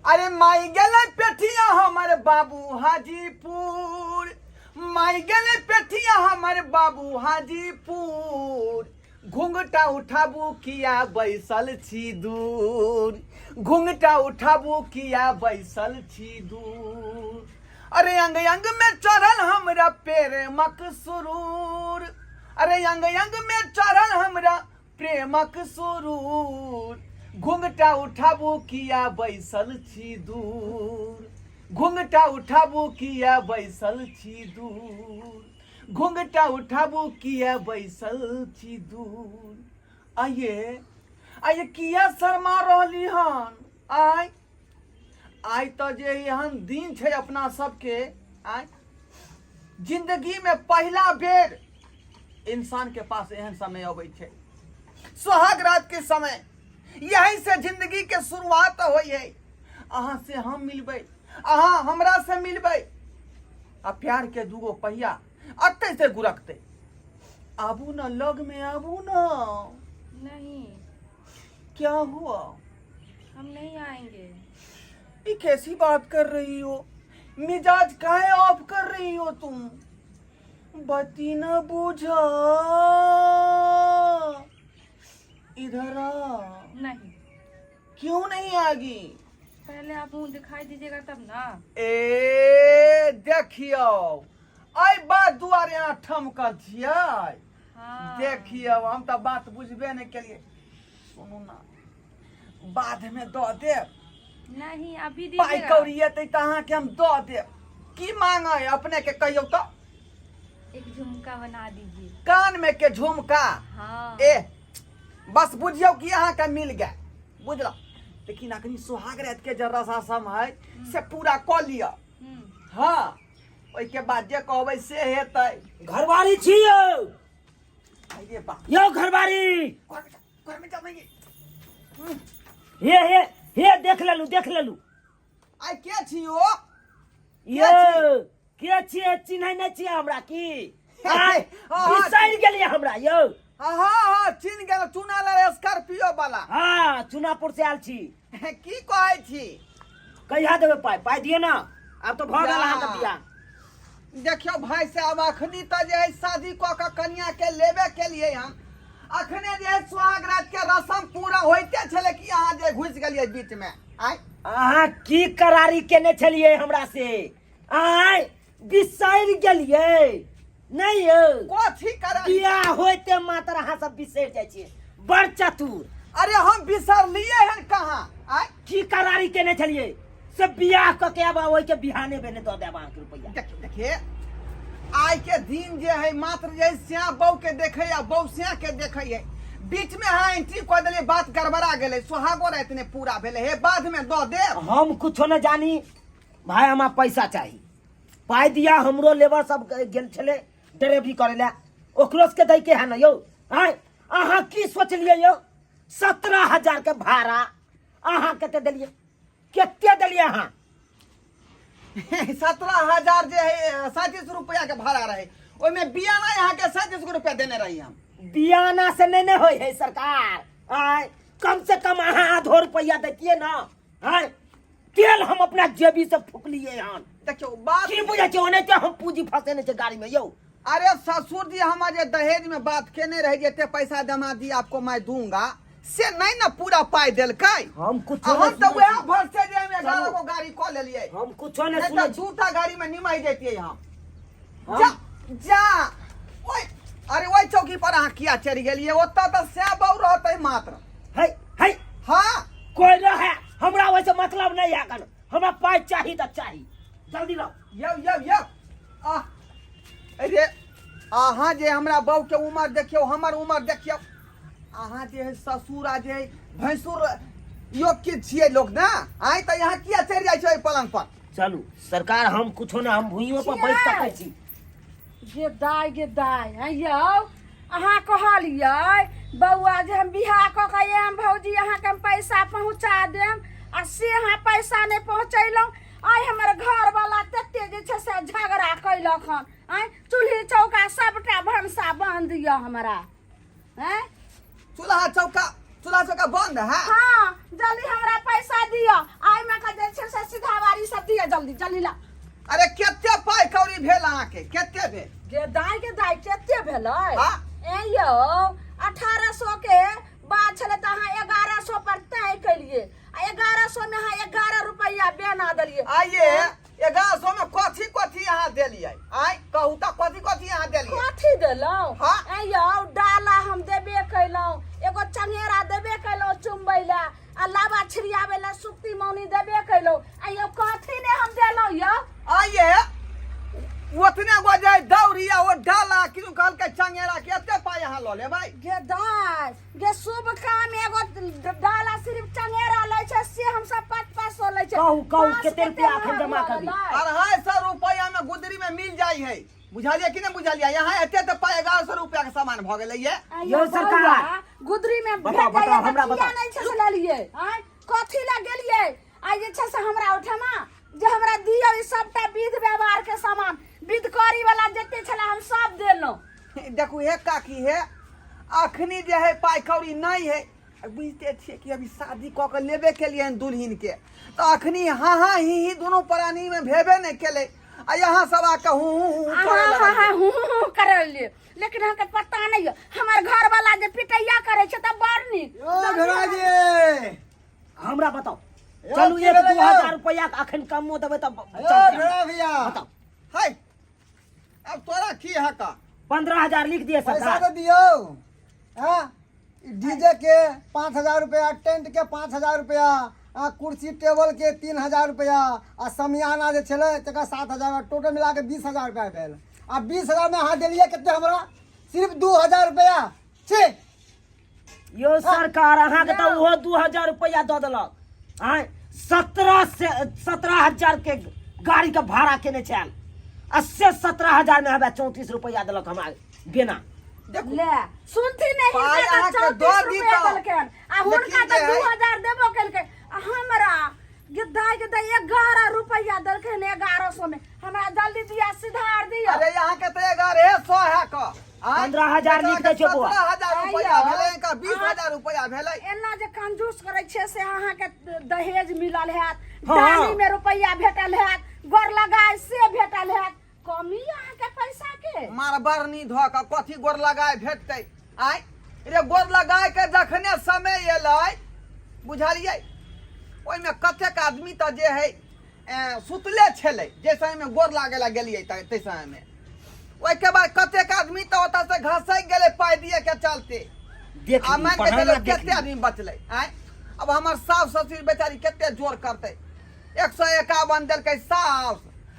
अरे माई गेले पेठिया हमारे बाबू हाजीपुर, माई गेले पेठिया हमारे बाबू हाजीपुर, घूंघटा उठाबू किया बैसल छी दूर, घूंघटा उठाबू किया बैसल छी दूर। अरे अंग अंग में चढ़ल हमरा प्रेमक सुरूर, अरे अंग अंग में चढ़ल हमरा प्रेमक सुरूर, घूंघटा उठाबू किया बैसल छी दूर, घूंघटा उठाबू किया बैसल छी दूर, घूंघटा उठाबू किया बैसल छी दूर। आइए आइए किया शर्मा रहली हन? आई तो जे एहन दिन छे अपना सबके, आई जिंदगी में पहला बेर इंसान के पास एहन समय अबै छे, सुहाग रात के समय। यही से जिंदगी के शुरुआत होई है। अहाँ से हम मिलबै, अहाँ हमरा से मिलबै, आ प्यार के दूगो पहिया अत्ते से गुरकते। आबू ना, लग में आबू ना। नहीं, क्या हुआ? हम नहीं आएंगे। ये कैसी बात कर रही हो? मिजाज काहे ऑफ कर रही हो तुम? बत्ती न बूझा, इधर आ। नहीं। क्यों नहीं आगी? पहले आप मुंह दिखाई दीजिएगा तब ना। ए देखियो, आई बात दुआरे यहाँ ठमकल छियै। हाँ। देखियो, हम तो बात बुझबे नहीं केलिए। सुनू ना, बाद में दो देब। नहीं, अभी पाई दीजिएगा। कौड़ी एतै त अहाँके हम दऽ देब। की मांगा है अपने के कहियो तो? एक झुमका बना दीजिए। कान में के झुमका? हाँ। ए बस बुझियो कि अहाँके मिल गए, बुझल। लेकिन अखनी सुहाग रात के जे रसम है से पूरा कऽ लिअ। हाँ, ओइ के बाद जे कहबै से हेतै। घरवारी छियो? अरे बा, यो घरवारी। घर में जाबै। हे देख लेलू। आई के छियो? यो के छियै? चिन्है नै छियै हमरा की? हाँ, बिसरि गेलियै हमरा यो। हाँ चिन्ह गेल, चुना ले स्कॉर्पियो वाला। हाँ, चुनापुर से आयल छी। की कहै छी? कहिया देबै पाइ? पाइ दिए ना, आब तो भऽ गेल अहाँके बियाह। देखियो भाई साहब, अखनी तो जे है शादी कऽ के कन्या के लेबे के लिए हम, अखने जे है सुहाग रात के रस्म पूरा होइते छले कि अहाँ जे घुस गेलिए बीच में। आय अहाँ की करारी केने छलियै हमरा से? आय बिसरि गेलियै नहीं यौ? कथी करारी? बियाह होइते मात्र अहाँ सब बिसरि जाइ छियै। बड़ चतुर। अरे हम बिसरलिए हन कहाँ? आय की करारी केने छलियै से बियाह क के आबा ओइ के बिहाने बेने दऽ देब अहाँके रुपैया। देखिए आई के दिन जे है मात्र जे श्याह बहू के देखे या बहू श्याह के देखे है, बीच में हाँ एंट्री कऽ देले, बात गड़बड़ा गेले, सुहागो रात ने पूरा भेले हे, बाद में दऽ देब। हम कुछो न जानी भाई, हमरा पैसा चाही। पाइ दिया, हमरो लेबर सब गेल छले ड्राइवरी करे ला, ओकरो के दै के है न यौ। आय अहाँ की सोचलियै यौ? 17,000 के भाड़ा अहाँ कते देलियै? कते देलियै अहाँ? 17,000 जे है 37 रुपया के भाड़ा रहे, ओइमे बियाना यहाँ के 37 रुपया देने रही हम। बियाना से नहीं होय है सरकार। आय कम से कम अहाँ आधो रुपया देतियै ना। आय तेल हम अपना जेबी से फूकलियै हन। देखियो बात की बुझै छै? ओने हम पूंजी फसेने छै गाड़ी में यौ। अरे ससुर जी हमारे दहेज में बात केने रहे, जेते पैसा जमा दी आपको मैं दूंगा, से नहीं ना पूरा पाई देलकै। हम कुछ हम तो वह भर से जे हम 11 को गाड़ी कऽ लेलिए। हम कुछ नहीं नहीं सुनै तो दूटा गाड़ी में निमाई जैतिए हम। हम- जा जा ओए, अरे ओइ चौकी पर अहाँ किया चढ़ि गेलिए? ओतऽ तऽ सै बहू रहतै मात्र। है है हाँ कोई रहे, हमरा वैसे मतलब नहीं है कन। हमरा पाइ चाही त चाही, जल्दी लो। यौ अरे अहाँ जे हमरा बहू के उम्र देखियो, हमर उम्र देखियो। अहाँ जे है ससुर आ जे है भैंसुर योग्य छियै लोग ना। आइ तऽ यहाँ किया चढ़ि जाइ छै पलंग पर? चलू सरकार, हम कुछो ना, हम भुइयों पर बैठ सकै छी। गे दाय है यौ। अहाँ कहलियै बौआ जे हम बियाह कऽ के आयब भौजी, अहाँके हम पैसा पहुँचा देम, आ से अहाँ पैसा नहीं पहुँचेलहुँ। आइ हमर घर वाला तते जे छै से झगड़ा कैलक हन। आइ चूल्ही चौका सबटा भनसा बंद दिया हमरा। हैं? चूल्हा चौका बंद है? हाँ, जल्दी हमरा पैसा दियो। आइ में अहाँ जे छै से सीधा बारी सब दिया जल्दी जल्दी ला। अरे केते पाई कौड़ी भेल अहाँके केते भेल गे दाई केते भेलै? हाँ? ए यौ 1800 के बात छले त अहाँ 1100 पर तय केलिए आ 1100 में अहाँ 11 रुपया बेना देलिए। आइए 1100 में कथी अहाँ देलियै आइ कहू त कथी अहाँ देलियै कथी देलौ? हाँ? ए यौ डाला हम देबे कैलौ, एगो चंगेरा देबे कैलौ चुमबै ला, आ लाबा छिड़ियाबे ला सुक्ति मौनी देबे कैलौ। आ यौ कथी ने हम देलौ यौ? आइए ओतने बजे दौड़िया वो डाला किनु कहल के चंगेरा केते पाई अहाँ ल लेबै? गे दाई गे शुभ काम एगो डाला सिर्फ चंगेरा लै छै से हम सब 500 लै छै। कहू केते रुपया अखन जमा करबी? 250 रुपया में गुदरी में मिल जाई है बुझलिए कि नहीं बुझलिए? यहाँ एते तो पाई 1100 रुपया के सामान भ गेलै ये। यो सरकार गुदरी में बताओ, बताओ, हमरा बताओ। नहीं छै से लेलिए आय कथी ला गेलिए? आ जे छै से हमरा ओठमा जे हमरा दियौ ई सबटा विध व्यवहार के सामान विधकारी वाला जते छला हम सब देलौ। देखू हे काकी है अखनी जे है पाई कौड़ी नहीं है बुझते छिए कि अभी शादी क के लेबे के लिए दुल्हन के तो अखनी हाँ ही दोनों प्राणी में भेबे नहीं केले आ यहाँ सब आके हूँ करे लिए लेकिन हमके पता नहीं है हमार घर वाला जे पिटैया करे छै त बड़ नीक। ओ भेड़ाजी हमरा बताओ चलू 1-2000 रुपया अखन कमो देबै तब भेड़ा भैया बताओ। है अब तोरा की है का 15,000 लिख दिए पैसा सरकार। तो दियो हाँ डीजे के 5,000 रुपया, टेंट के 5,000 रुपया, कुर्सी टेबल के 3,000 रुपया आ समियाना जे छले तकर 7,000 टोटल मिला के 20,000 रुपया भेल। आ 20,000 में अहाँ देलिए कितने हमरा? सिर्फ 2,000 रुपया छी। यो सरकार अहाँ के तो ओहो 2,000 रुपया दऽ देलक। आय 17,000 के गाड़ी के भाड़ा केने छल 17,000 में हमें 34 रुपया देलक हमरा बिना। देखू ले सुनती नहीं पाई हिनका अहाँ त के 34 दऽ रुपया दितौ। देलकैन आ हुनका लेकिन त जे है- 2000 देबो केलकै आ हमरा गिद्दा 11 रुपया देलकैन 1100 में। हमरा जल्दी दिया सिधार दिया। अरे यहाँ के तो 1100 है का 15,000 लिख दै छै बौआ। 17,000 रुपया भेलै का 20,000 रुपया भेलै। एना जे कंजूस करे छै से अहाँ के दहेज मिलल हैत, हाँ। डाली में रुपया भेटल हैत, गोर लगाय से भेटल हैत, कमी अहाँ के पैसा के। मार बरनी धो के कथी गोर लगाए भेटतै आय रे गोर लगाए के जखने समय एलै बुझलियै ओइ में कतेक आदमी त जे है सुतले छलै जे समय में गोर लागे ला गेलियै तै समय में ओइ के बाद कतेक आदमी त ओतऽ से घसै गेलै पाई दिए के चलते। देख आ ली, मान के पढ़ल चलो ना देख केते ली। आदमी बचलै आय अब हमर सास ससुर बेचारी केते जोर करतै 151 देलकै सास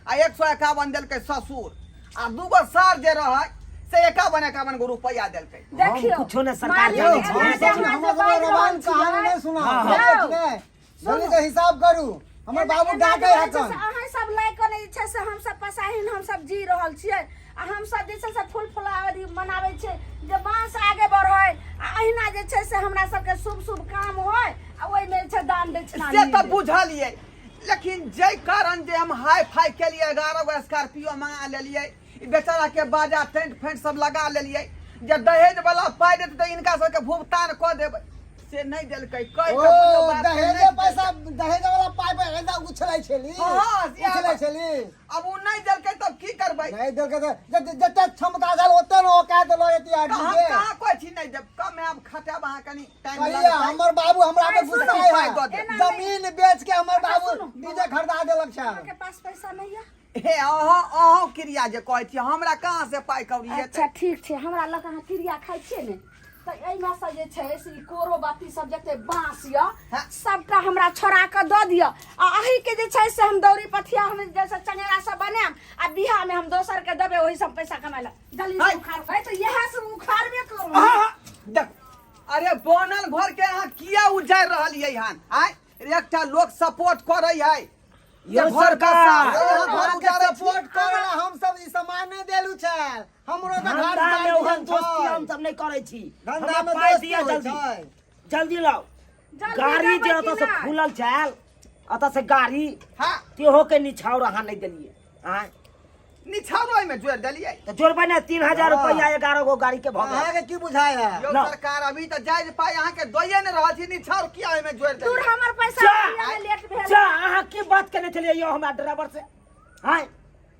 आ 151 देलकै ससुर आ दूगो सार जे रहै से 51 गो रुपया देलकै। देखियो कुछो ने सरकार मालिक, जानै एना छै। जे अहाँ हमर जे बाजि रवान रहल छियै, कहानी नहीं सुना हाँ, हाँ। जल्दी से हिसाब करू हमर बाबू डाके है कन। अहाँ सब लै के नहीं छै से हम सब पसाहिन हम सब जी रहल छियै आ हम सब जे छै से फूल फुलावरी मनाबै छै जे बांस आगे बढ़ै आ अहिना जे छै से हमरा सब के शुभ शुभ काम होय आ ओइ में छै दान दक्षिणा से तो मिलै। बुझलियै लेकिन जै कारण जे हम हाई फाई के लिए 11 गो स्कॉर्पियो मंगा लेलियै ई बेचारा के बाजा टेंट फेंट सब लगा लेलियै जे दहेज वाला पाई देतै त इनका सबके भुगतान क देबै से नहीं देलकै कई ओ के बुझो बात के दहेज नहीं पैसा देलकै। दहेज वाला पाई पे हेंदा उछलै छली हाँ, उछलै छली अब उ नहीं देलकै तब की करबै? नहीं देलकै त जते क्षमता छल ओते न ओ कह देलो एतिया हम डीजे। कहाँ कोई चीज नहीं देब कम है अब खटाब अहाँ कनी टाइम कहिए हमर बाबू हमरा पे गुस्सा पाई है दऽ देब। जमीन बेच के हमर बाबू सुनू, डीजे खरीदा देलक छ। अहाँ के पास पैसा नहीं है? हे अहाँ क्रिया जे कहै छी हमरा कहाँ से पाई कौड़ी अच्छा हेतै? ठीक छै हमरा लग अहाँ क्रिया खाइ छियै ने त एहिमे से जे छै से ई कोरो बाती सब जते बाँस य हाँ। सबटा हमरा छोड़ा के दऽ दिअ आ अही के जे छै से हम दौरी पथिया हम जैसे चंगेरा सब बनाएम आ बियाह में हम दोसर के देबै ओही सब पैसा कमाइ ला जल्दी से हाय। उखाड़ तो यह से उखाड़बे करू। देख अरे बनल घर के अहाँ किया उजाड़ रहलियै हन आय एकटा लोग सपोर्ट करै है यो जे घर का सरकार। साथ घर घर के उजाड़ै सपोर्ट छी। करला हम सब ई सामान नहीं देलु छ हमरो त घर धंधा में द्वार ओहन दिहन दोस्ती छै। हम सब नहीं करे छी। धंधा हमरा में पाई दोस्ती दिया होइ जल्दी छै। जल्दी लाओ। जल्दी गाड़ी देबै जे कि ओतऽ से नहि? खुलल छल ओतऽ से गाड़ी हाँ तेहो के निछावर अहाँ नहीं देलिए। आय निछारो में जोड़ दिलिए। तो जोड़बै ने 3000 रुपया 11 गो गाड़ी के भगे। अहाँ के की बुझाया यो ना। सरकार अभी तो जायज पाई अहाँ के दोये ने रहल छी निछारो किया में जोड़ दूर दिलिए। हमर पैसा जा, लिया में लेट भेल जा अहाँ की बात करने चलिए यो हमरा ड्राइवर से? हां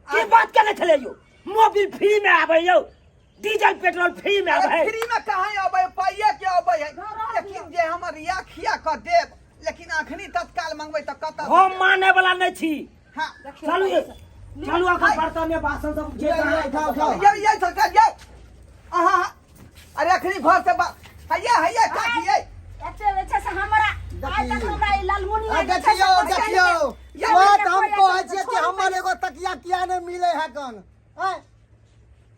की बात करने चलिए यो? मोबिल फ्री में आबै यो, डीजल पेट्रोल फ्री में आबै। फ्री में कहाँ आबै पाइए के आबै है, लेकिन जे हमर रिया खिया क देब, लेकिन अखनी तत्काल मांगबै त कत हम माने वाला नहीं छी। हां चलू ये, चलू अखन बर्तन में बासन सब जे उठाओ। ये सरकार ये आहा अरे अखनी घर से हैया काकी ये एते वेचे से हमरा आज तक हमरा ई लालमुनिया देखियो या बात बेटा हम कोई कहै ऐसा छियै कि छोड़ हमर दे। एगो तकिया किया नहीं मिले है कन हैं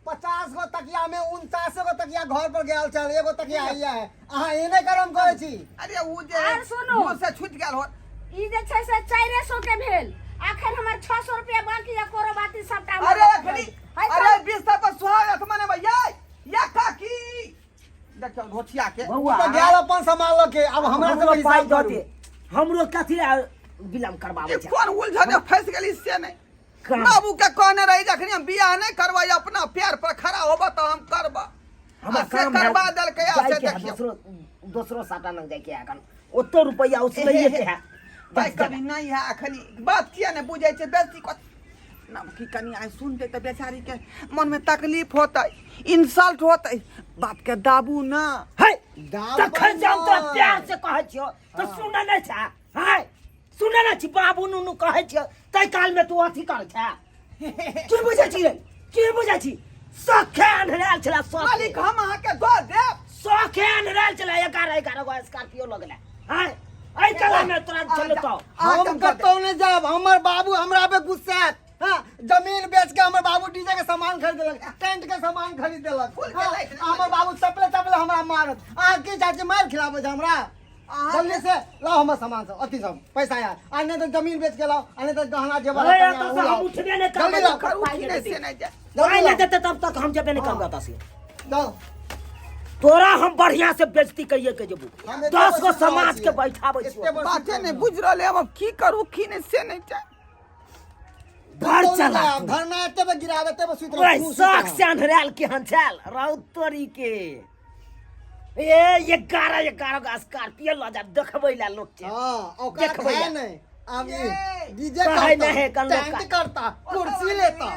50 गो तकिया में 49 गो तकिया घर पर गेल चल, एगो तकिया हैया है। अहाँ एने करम कहै छी। अरे उ जे आर सुनू। मुँह से छूट गेल हो ई जे छै से 400 के भेल, अखन हमर 600 रुपया बाकी या कोनो बाती सबटा अरे अखनी अरे 20 पर सुहागत मने भैया या काकी देखो घोटिया के बउआ तो गेल अपन सामान ल के अब हमरा हमरो से पाई हिसाब दो करू। दे, हमरो कथी विलम्ब करबाबै ये छै? कौन उलझने फंस गेली से नहीं। काम। बाबू के कहने रही जखनी हम बियाह नहीं करबै अपना पैर पर खड़ा होबा तो हम करबा। हमर से काम है, करबा देल के आ जाय से के है, देखियो दूसरो साटा लग जाय के है अखन ओतो रुपया उसलैये के है। भाई कभी नहीं है अखनी बात किया ने बुझे छे बेसी को नाम की कनी आइ सुनते तो बेचारी के मन में तकलीफ होता इंसल्ट होता बात के दाबू ना है दाम तखन जे हम पर तो प्यार से कहै छियो तो सुनै नै छै। है सुनै नै छी बाबू नुनू कहै छियो तै काल में तू अथी कर छै। की बुझै छी रे? की बुझै छी? सखे अनहराल छला मालिक सखे हम अहाँ के दो देब। सखे अनहराल छला 11 गो स्कॉर्पियो लगले। है ऐ कला में तोरा चलो तो हम कतौ नहीं जाब, हमर बाबू हमरा पे गुस्सात। हाँ, जमीन बेच के हमर बाबू डीजे के सामान खरीद देलक, टेंट के सामान खरीद देलक। फूल के हाँ, लाइट नहीं हमर बाबू चपले चपले हमरा मारत। अहाँ की चाची मार खिलाबै छै हमरा? जल्दी से लाओ हमर सामान सब, अथी सब पैसा यार। आ नहीं तो जमीन बेच के लाओ, आ नहीं तो गहना जेवर अरे अपन तो यहाँ से लाओ। हम उठबे नै जल्दी करबै लाओ, करू पाई कि नै नहीं देते। से नहीं जाए पाई नै देते तब तक हम जेबे नै करबै ओतऽ से। जाओ। तोरा हम बढ़िया से बेइज्जती करिए के जेबू। हम एते 10 गो बड़ समाज के छियै। बैठाबै एते छियो। बड़ बाते नहीं बुझ रहले अब की करू की नहीं से नहीं जाए। घर चला धरना एते पे गिरावे, एते पे सुत ओए शौक से अनहराल केहन छल रौ तोरी के। ए 11 गो स्कॉर्पियो ल जा देखबै ला लोग के। हाँ, औकात देखबै है या। नहीं। अब ये डीजे कहे नहीं है, करता, कल लोग टेंट करता, कुर्सी लेता।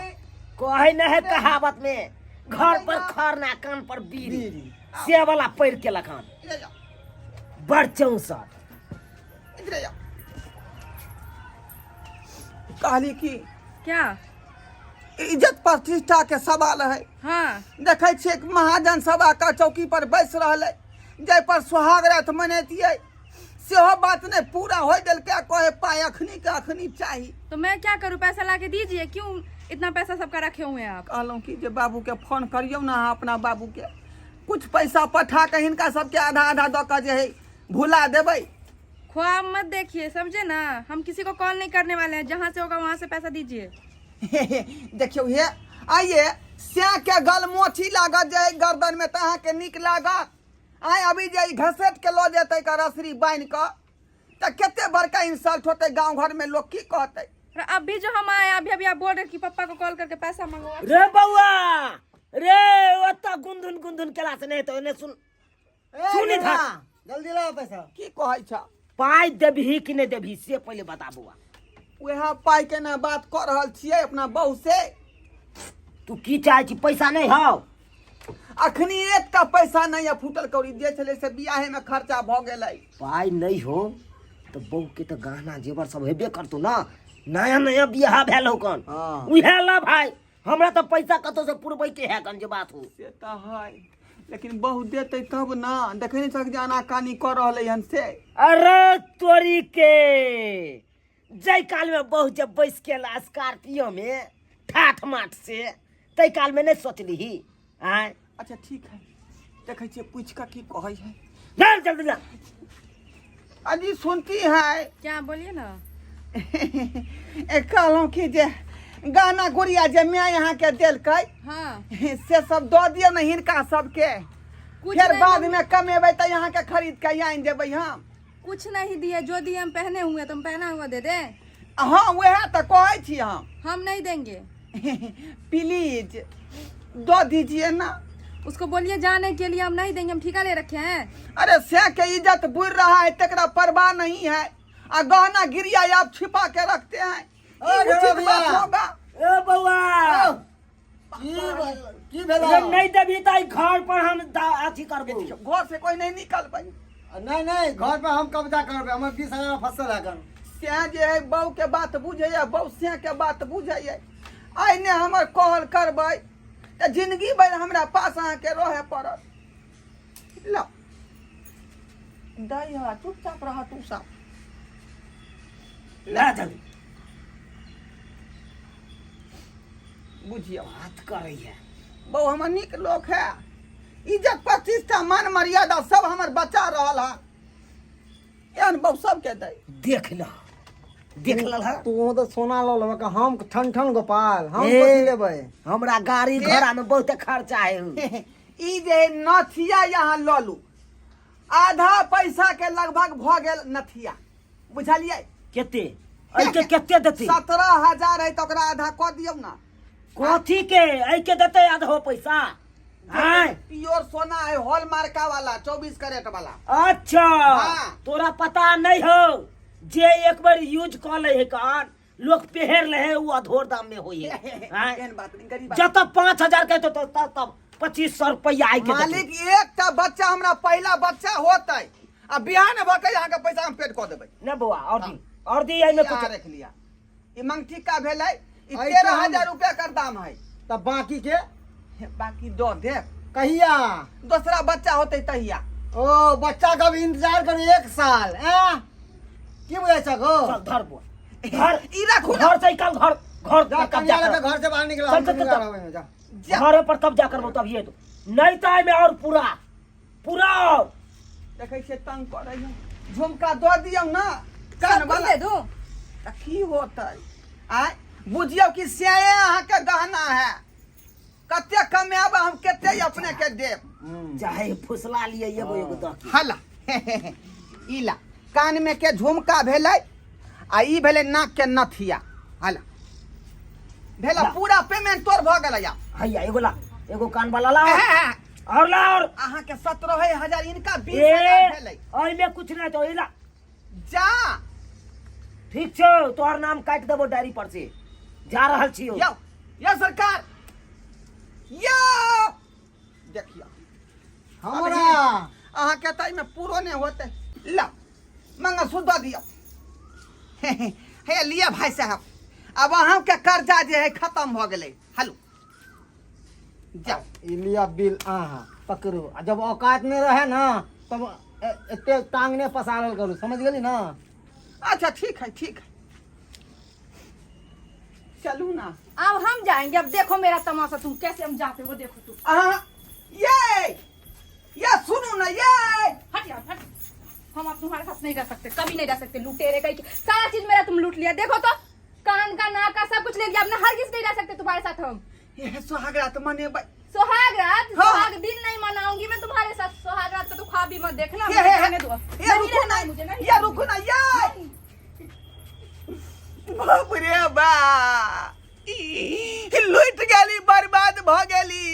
कहै न है कहावत में घर पर खरना कान पर बीड़ी बीड़ी। से वाला पैर के लखन इधर जाओ बड़ 64। इधर जाओ। कहली की क्या? इज्जत प्रतिष्ठा के सवाल है। हाँ देखै छियै कि महाजन सभा का चौकी पर बैस रहले जै पर सुहाग रात मनैतियै सेहो बात नहीं पूरा हो दिल क्या कहे पाए अखनी के अखनी चाहिए। तो मैं क्या करूं? पैसा ला के दीजिए। क्यों इतना पैसा सबका रखे हुए हैं आप? कहलूँ कि जे बाबू के फोन करियो ना अहाँ अपना बाबू के कुछ पैसा पठा के हिनका सबके आधा आधा दऽ के जे है भुला देबै। ख्वाब मत देखिए, समझे ना? हम किसी को कॉल नहीं करने वाले हैं। जहाँ से होगा वहाँ से पैसा दीजिए। देखियो हे आइए स्या के गल मोठी लागत जे गर्दन में तहाँ के निक लागत। आइ अभी जे घसेट के लो जेतै का रसरी बांध के त केते बड़का इंसल्ट होते गांव घर में लोग की कहते। और अभी जो हम आए अभी आप बोल रहे कि पापा को कॉल करके पैसा मंगवा। रे बउआ रे ओता गुंदुन गुंदुन केला से नहीं तो एने सुन सुनी था जल्दी लाओ पैसा। की कहै छ पाई देबही कि नहीं देबही से पहले बता बुआ। वह पाई के ना बात कर रहल छियै अपना बहू से। तू की चाहे छी? पैसा नहीं हौ अखनी एकटा पैसा नहीं है फूटल कौड़ी जे छले से बियाहे में खर्चा भ गेलै। पाई नहीं हो तो बहू के तो गहना जेवर सब हेबे करतू ना। नया नया बियाह भेल हो कन हाँ। उहे ला भाई हमरा तो पैसा कतो से पुरबै के है कन जे बात हो। से त है लेकिन बहू देतै तब ना देखे नहीं सक जाना कानी कर रहलै हन से। अरे तोरी के जय काल में बहू जब बैस के ला स्कॉर्पियो में ठाठ माठ से तय काल में नहीं सोचली आय अच्छा ठीक है देखे छियै पूछ के की कहै है। चल जल्दी जा। अजी सुनती है क्या बोलिए ना? कहलूँ कि जे गाना गुड़िया जे मैं यहाँ के देलकै हाँ से सब दऽ दियौ न हिनका सबके कुछ फिर नहीं बाद हम- में कमेबै तऽ यहाँ के खरीद के आइन देबै हम। कुछ नहीं दिए। जो दिए हम पहने हुए, तुम पहना हुआ दे दे। हाँ वह तो कहै छी हम। हम नहीं देंगे। प्लीज दो दीजिए ना। उसको बोलिए जाने के लिए हम नहीं देंगे, हम ठेका ले रखे हैं। अरे से के इज्जत बुर रहा है, तकरा परवाह नहीं है। आ गहना गिरिया आप छिपा के रखते हैं, ओ ई उचित भैया। बात होगा? ए बउआ की भेला ये नहीं देबी त ई घर पर हम अथी करबो। घर से कोई नहीं निकल पाई। नहीं घर पे हम कब्जा करबे, हमें 20,000 फसल है कर। से जे है बहू के बात बुझे, बहू से के बात बुझे, आइने हमर कहल करबै त जिंदगी भर हमरा पास आके के रहे पड़त। लो दाई हा चुपचाप रह तू सब। ला जल्दी बुझियो बात करई है। बहु हमर निक लोक है, इज्जत प्रतिष्ठा मान मर्यादा सब हमर बचा रहल है। एहन बहु सबके दे। देख ल है। तू तो सोना लो लेबे का, हम ठन गोपाल हम ए, कथी लेबै? हमरा गाड़ी घोड़ा में बहुत खर्चा है। ई जे नथिया यहाँ ललू आधा पैसा के लगभग भ गेल नथिया, बुझलिए? केते ऐ के केते देती? 17,000 है तो ओकरा आधा क दियौ ना। कथी के ऐ के देते आधा पैसा? हां प्योर सोना है, हॉलमार्का वाला 24 कैरेट वाला। अच्छा हाँ। तोरा पता नहीं हो जे एक बार यूज कर ले है कान लोग पहर ले है, वो अधोर दाम में होई है। एहन बात नहीं, गरीब जब तक 5,000 के तो तब 2500 रुपया आई के मालिक एकटा बच्चा हमरा पहला बच्चा होतै, आ बियाह ने भकै यहाँ के पैसा हम पेड क देबै। न बुआ और दी आई में कुछ कुछ रख लिया। ई मंगठी का भेलै, ई ऐसे 13,000 रुपया कर दाम है। तब बाकी के बाकी दो दे, कहिया? दूसरा बच्चा होते तहिया। ओ बच्चा का भी इंतजार करू 1 साल की बुझे छको? चल घर बुआ घर ई रखू ना। घर से निकल घर घर जा पर कन्या कब्जा लेके कर। घर से बाहर निकलो, चल, हम चल, दुनू चल, जा चल। रहे हैं, जा। जा। घर पर कब्जा करबो तब ये तो नहीं तो में और पूरा देखै छै तंग करै है। झुमका दो दियौ ना कान सब कुछ वाला। दे दूं? त की होतै? आय बुझियौ कि स्याये अहाँ के गहना है, कते कमाब हम कते अपने के देब। चाहे फुसला लिए एगो एगो दऽ के। हला ई ला कान में के झुमका भेलै, आ ई भेलै नाक के नथिया। हला भेला पूरा पेमेंट तोर भ गेलै। हैया एगो ला एगो कान वाला ला और ला और अहाँ के 17,000 इनका 20,000 भेलै। ओइ में कुछ नहीं तो इला जा ठीक छौ, तोहर नाम काट देबो डायरी पर से। जा रहल छियो। यो सरकार यो देखियो हमरा अहाँ के ताई में पूरो नहीं होते। ला मंगलसूत्र दियो। हे लिया भाई साहब, अब अहाँ के कर्जा जे है खत्म भ गेलै। हेलो जा ई लिया बिल पकड़ू। आ जब औकात में रहे ना तब एते टांगने पसारल करू, समझ गेली ना? अच्छा ठीक है चलू ना। अब हम जाएंगे, अब देखो मेरा तमाशा, तुम कैसे हम जाते हो देखो तुम। ये सुनो ना, ये हट यार हट, हम अब तुम्हारे साथ नहीं रह सकते, कभी नहीं रह सकते। लुटेरे कहीं के सारा चीज मेरा तुम लूट लिया। देखो तो कान का नाक का सब कुछ ले लिया, अब ना हर किसी नहीं रह सकते तुम्हारे साथ हम। ये सुहागरात मनेबै। सुहाग रात हाँ। सुहाग दिन नहीं मनाऊंगी मैं तुम्हारे साथ। सुहाग रात का तो ख्वाब भी मत देखना। ये मुझे रहने दो। ये नहीं रुको रहना ना, है मुझे, नहीं ये रुको ना, ये बाप रे बा लुट गेली, बर्बाद भ गेली।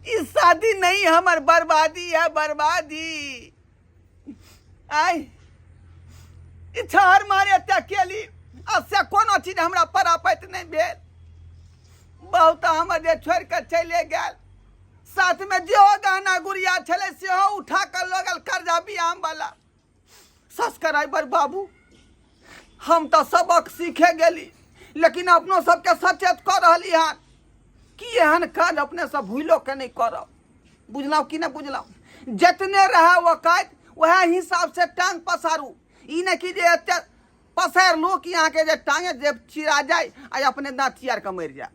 ई शादी नहीं हमर बर्बादी है, बर्बादी। आई इच्छार मारे त्या केली, से कोनो चीज हमरा परापैत नहीं भेल। बहुत हमर जे छोड़ के चले गेल, साथ में जो गहना गुड़िया छले सेहो उठा कर लगल कर्जा बियाम वाला। सब्सक्राइबर बाबू हम तो सबक सीखे गेली, लेकिन अपनो सबके सचेत कर रहली हन कि एहन काज अपने सब भूलो के नहीं करब। बुझलौ कि नहीं बुझलौ? जितने रहे वक़्त वह हिसाब से टांग पसारू। ई नहीं कि जे एते पसार लो कि यहाँ के जे टांगे जे चिरा जाए आ अपने दाँत चियार के मर जाए।